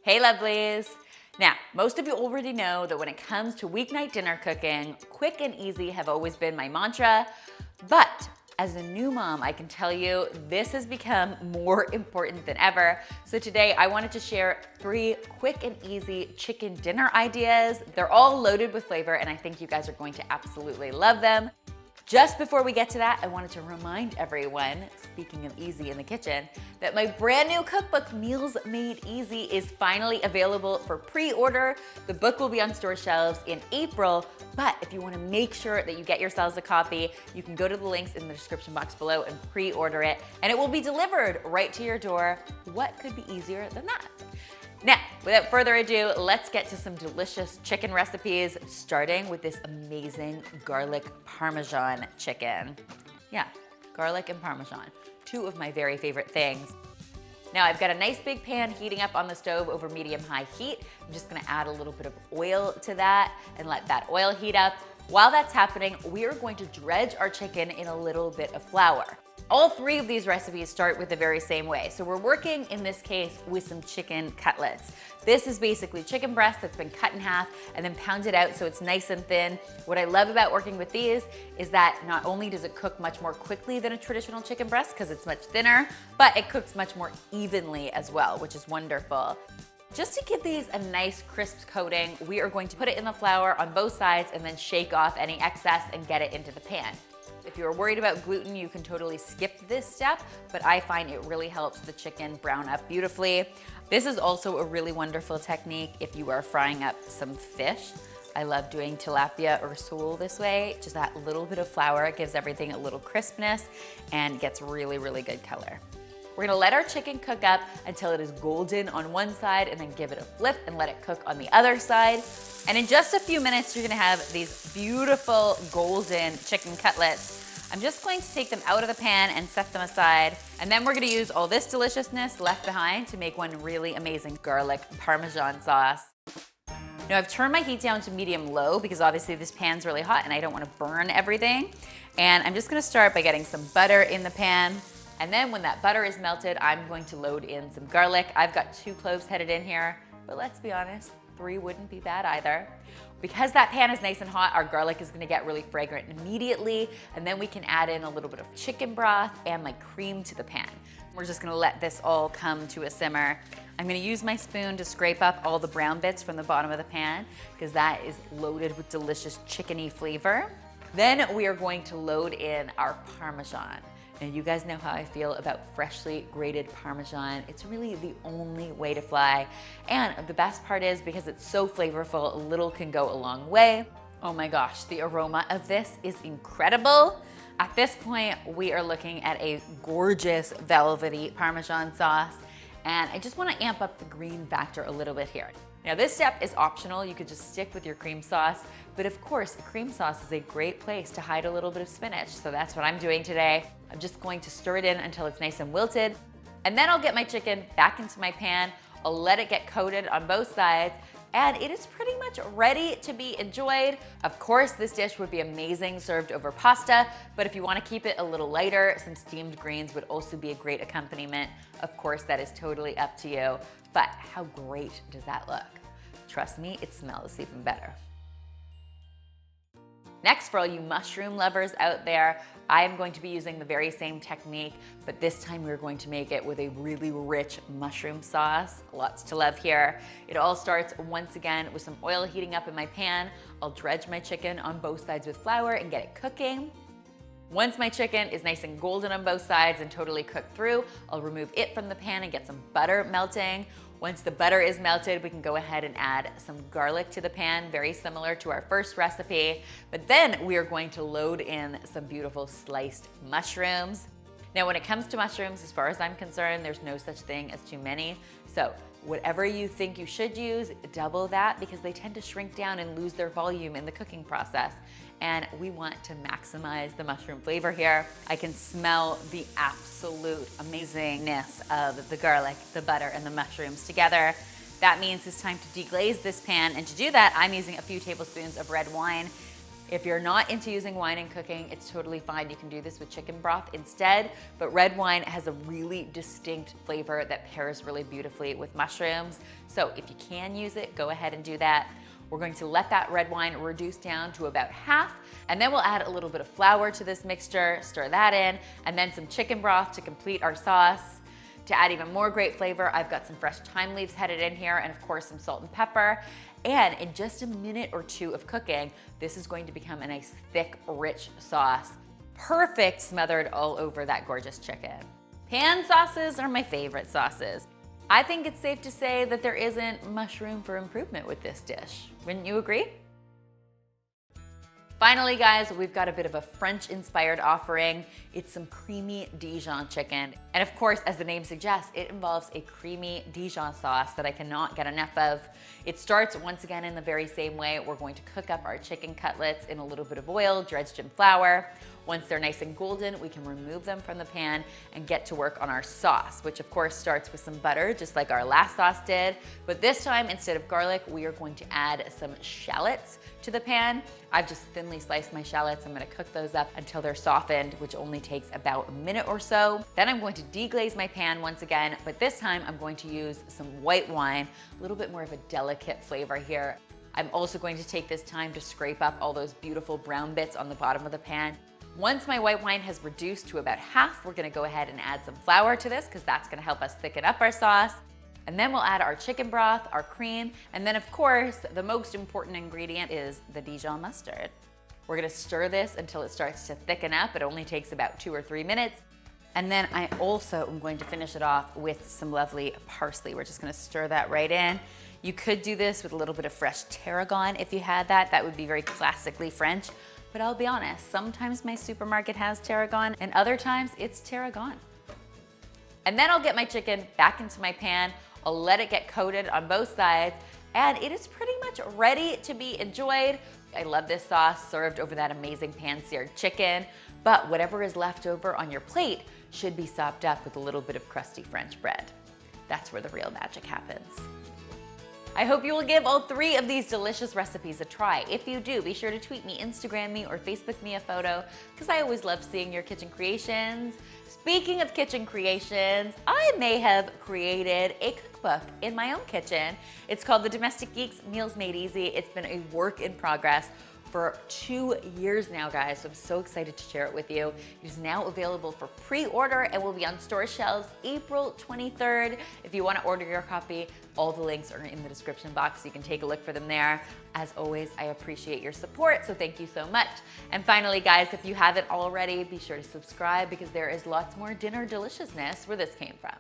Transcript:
Hey lovelies! Now, most of you already know that when it comes to weeknight dinner cooking, quick and easy have always been my mantra, but as a new mom, I can tell you this has become more important than ever. So today I wanted to share 3 quick and easy chicken dinner ideas. They're all loaded with flavor and I think you guys are going to absolutely love them. Just before we get to that, I wanted to remind everyone, speaking of easy in the kitchen, that my brand new cookbook, Meals Made Easy, is finally available for pre-order. The book will be on store shelves in April, but if you want to make sure that you get yourselves a copy, you can go to the links in the description box below and pre-order it, and it will be delivered right to your door. What could be easier than that? Now, without further ado, let's get to some delicious chicken recipes, starting with this amazing garlic Parmesan chicken. Yeah, garlic and Parmesan, 2 of my very favorite things. Now I've got a nice big pan heating up on the stove over medium-high heat. I'm just gonna add a little bit of oil to that and let that oil heat up. While that's happening, we are going to dredge our chicken in a little bit of flour. All 3 of these recipes start with the very same way. So we're working, in this case, with some chicken cutlets. This is basically chicken breast that's been cut in half and then pounded out so it's nice and thin. What I love about working with these is that not only does it cook much more quickly than a traditional chicken breast because it's much thinner, but it cooks much more evenly as well, which is wonderful. Just to give these a nice crisp coating, we are going to put it in the flour on both sides and then shake off any excess and get it into the pan. If you're worried about gluten, you can totally skip this step, but I find it really helps the chicken brown up beautifully. This is also a really wonderful technique if you are frying up some fish. I love doing tilapia or sole this way. Just that little bit of flour, it gives everything a little crispness and gets really, really good color. We're gonna let our chicken cook up until it is golden on one side and then give it a flip and let it cook on the other side. And in just a few minutes, you're gonna have these beautiful golden chicken cutlets. I'm just going to take them out of the pan and set them aside. And then we're gonna use all this deliciousness left behind to make one really amazing garlic Parmesan sauce. Now I've turned my heat down to medium-low because obviously this pan's really hot and I don't wanna burn everything. And I'm just gonna start by getting some butter in the pan. And then when that butter is melted, I'm going to load in some garlic. I've got 2 cloves headed in here, but let's be honest, 3 wouldn't be bad either. Because that pan is nice and hot, our garlic is gonna get really fragrant immediately, and then we can add in a little bit of chicken broth and my cream to the pan. We're just gonna let this all come to a simmer. I'm gonna use my spoon to scrape up all the brown bits from the bottom of the pan, because that is loaded with delicious chickeny flavor. Then we are going to load in our Parmesan. And you guys know how I feel about freshly grated Parmesan. It's really the only way to fly. And the best part is because it's so flavorful, a little can go a long way. Oh my gosh, the aroma of this is incredible. At this point, we are looking at a gorgeous velvety Parmesan sauce. And I just wanna amp up the green factor a little bit here. Now this step is optional, you could just stick with your cream sauce, but of course, a cream sauce is a great place to hide a little bit of spinach, so that's what I'm doing today. I'm just going to stir it in until it's nice and wilted, and then I'll get my chicken back into my pan, I'll let it get coated on both sides, and it is pretty much ready to be enjoyed. Of course, this dish would be amazing served over pasta, but if you want to keep it a little lighter, some steamed greens would also be a great accompaniment. Of course, that is totally up to you, but how great does that look? Trust me, it smells even better. Next, for all you mushroom lovers out there, I am going to be using the very same technique, but this time we're going to make it with a really rich mushroom sauce. Lots to love here. It all starts once again with some oil heating up in my pan. I'll dredge my chicken on both sides with flour and get it cooking. Once my chicken is nice and golden on both sides and totally cooked through, I'll remove it from the pan and get some butter melting. Once the butter is melted, we can go ahead and add some garlic to the pan, very similar to our first recipe. But then we are going to load in some beautiful sliced mushrooms. Now, when it comes to mushrooms, as far as I'm concerned, there's no such thing as too many. So whatever you think you should use, double that because they tend to shrink down and lose their volume in the cooking process. And we want to maximize the mushroom flavor here. I can smell the absolute amazingness of the garlic, the butter, and the mushrooms together. That means it's time to deglaze this pan, and to do that, I'm using a few tablespoons of red wine. If you're not into using wine in cooking, it's totally fine. You can do this with chicken broth instead, but red wine has a really distinct flavor that pairs really beautifully with mushrooms. So if you can use it, go ahead and do that. We're going to let that red wine reduce down to about half, and then we'll add a little bit of flour to this mixture, stir that in, and then some chicken broth to complete our sauce. To add even more great flavor, I've got some fresh thyme leaves headed in here, and of course some salt and pepper. And in just a minute or two of cooking, this is going to become a nice thick, rich sauce. Perfect smothered all over that gorgeous chicken. Pan sauces are my favorite sauces. I think it's safe to say that there isn't much room for improvement with this dish. Wouldn't you agree? Finally, guys, we've got a bit of a French-inspired offering. It's some creamy Dijon chicken. And of course, as the name suggests, it involves a creamy Dijon sauce that I cannot get enough of. It starts once again in the very same way. We're going to cook up our chicken cutlets in a little bit of oil, dredged in flour. Once they're nice and golden, we can remove them from the pan and get to work on our sauce, which of course starts with some butter, just like our last sauce did. But this time, instead of garlic, we are going to add some shallots to the pan. I've just thinly sliced my shallots. I'm gonna cook those up until they're softened, which only takes about a minute or so. Then I'm going to deglaze my pan once again, but this time I'm going to use some white wine, a little bit more of a delicate flavor here. I'm also going to take this time to scrape up all those beautiful brown bits on the bottom of the pan. Once my white wine has reduced to about half, we're gonna go ahead and add some flour to this because that's gonna help us thicken up our sauce. And then we'll add our chicken broth, our cream, and then of course, the most important ingredient is the Dijon mustard. We're gonna stir this until it starts to thicken up. It only takes about 2 or 3 minutes. And then I also am going to finish it off with some lovely parsley. We're just gonna stir that right in. You could do this with a little bit of fresh tarragon if you had that. That would be very classically French. But I'll be honest, sometimes my supermarket has tarragon and other times it's tarragon. And then I'll get my chicken back into my pan. I'll let it get coated on both sides and it is pretty much ready to be enjoyed. I love this sauce served over that amazing pan-seared chicken, but whatever is left over on your plate should be sopped up with a little bit of crusty French bread. That's where the real magic happens. I hope you will give all 3 of these delicious recipes a try. If you do, be sure to tweet me, Instagram me, or Facebook me a photo, because I always love seeing your kitchen creations. Speaking of kitchen creations, I may have created a cookbook in my own kitchen. It's called the Domestic Geek's Meals Made Easy. It's been a work in progress for 2 years now, guys, so I'm so excited to share it with you. It is now available for pre-order and will be on store shelves April 23rd. If you want to order your copy, all the links are in the description box, so you can take a look for them there. As always, I appreciate your support, so thank you so much. And finally, guys, if you haven't already, be sure to subscribe because there is lots more dinner deliciousness where this came from.